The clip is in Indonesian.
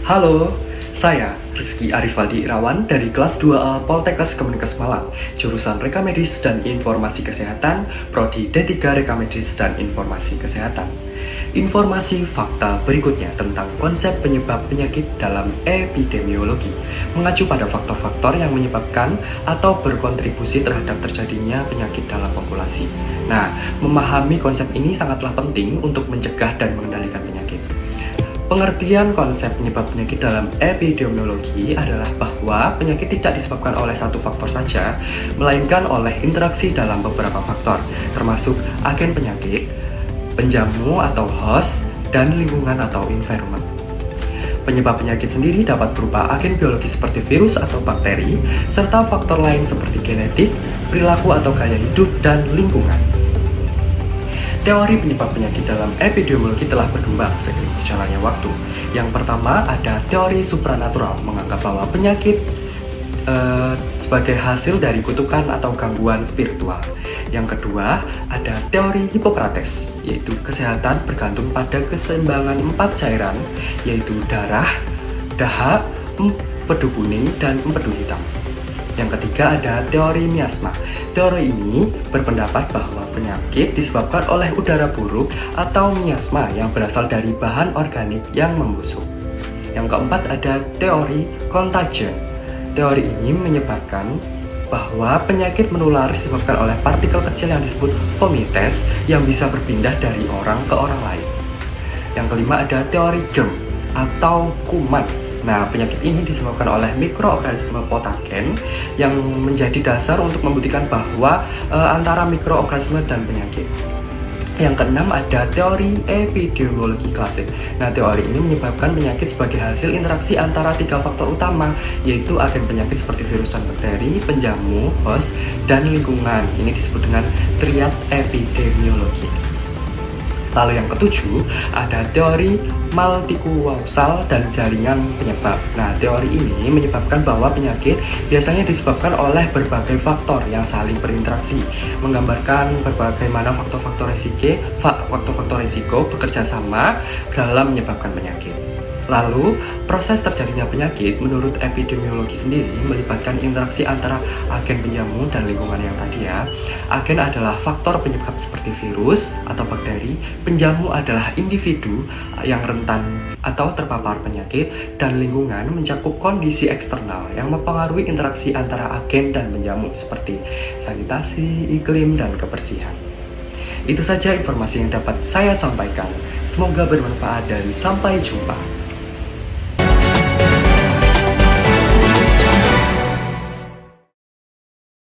Halo, saya Rizky Arifaldi Irawan dari kelas 2A Poltekkes Kemenkes Malang, jurusan Reka Medis dan Informasi Kesehatan, Prodi D3 Reka Medis dan Informasi Kesehatan. Informasi fakta berikutnya tentang konsep penyebab penyakit dalam epidemiologi mengacu pada faktor-faktor yang menyebabkan atau berkontribusi terhadap terjadinya penyakit dalam populasi. Nah, memahami konsep ini sangatlah penting untuk mencegah dan mengendalikan penyakit. Pengertian konsep penyebab penyakit dalam epidemiologi adalah bahwa penyakit tidak disebabkan oleh satu faktor saja, melainkan oleh interaksi dalam beberapa faktor, termasuk agen penyakit, penjamu atau host, dan lingkungan atau environment. Penyebab penyakit sendiri dapat berupa agen biologis seperti virus atau bakteri, serta faktor lain seperti genetik, perilaku atau gaya hidup, dan lingkungan. Teori penyebab penyakit dalam epidemiologi telah berkembang seiring berjalannya waktu. Yang pertama ada teori supranatural, menganggap bahwa penyakit sebagai hasil dari kutukan atau gangguan spiritual. Yang kedua ada teori Hippocrates, yaitu kesehatan bergantung pada keseimbangan 4 cairan, yaitu darah, dahak, empedu kuning, dan empedu hitam. Yang ketiga ada teori miasma. Teori ini berpendapat bahwa penyakit disebabkan oleh udara buruk atau miasma yang berasal dari bahan organik yang membusuk. Yang keempat ada teori contagion. Teori ini menyebabkan bahwa penyakit menular disebabkan oleh partikel kecil yang disebut fomites yang bisa berpindah dari orang ke orang lain. Yang kelima ada teori germ atau kuman. Nah, penyakit ini disebabkan oleh mikroorganisme patogen yang menjadi dasar untuk membuktikan bahwa antara mikroorganisme dan penyakit. Yang keenam ada teori epidemiologi klasik. Nah, teori ini menyebabkan penyakit sebagai hasil interaksi antara 3 faktor utama, yaitu agen penyakit seperti virus dan bakteri, penjamu, host, dan lingkungan. Ini disebut dengan triad epidemiologi. Lalu yang ketujuh, ada teori multikausal dan jaringan penyebab. Nah, teori ini menyebabkan bahwa penyakit biasanya disebabkan oleh berbagai faktor yang saling berinteraksi, menggambarkan bagaimana faktor-faktor risiko bekerja sama dalam menyebabkan penyakit. Lalu, proses terjadinya penyakit menurut epidemiologi sendiri melibatkan interaksi antara agen penjamu dan lingkungan yang tadi ya. Agen adalah faktor penyebab seperti virus atau bakteri, penjamu adalah individu yang rentan atau terpapar penyakit, dan lingkungan mencakup kondisi eksternal yang mempengaruhi interaksi antara agen dan penjamu seperti sanitasi, iklim, dan kebersihan. Itu saja informasi yang dapat saya sampaikan. Semoga bermanfaat dan sampai jumpa.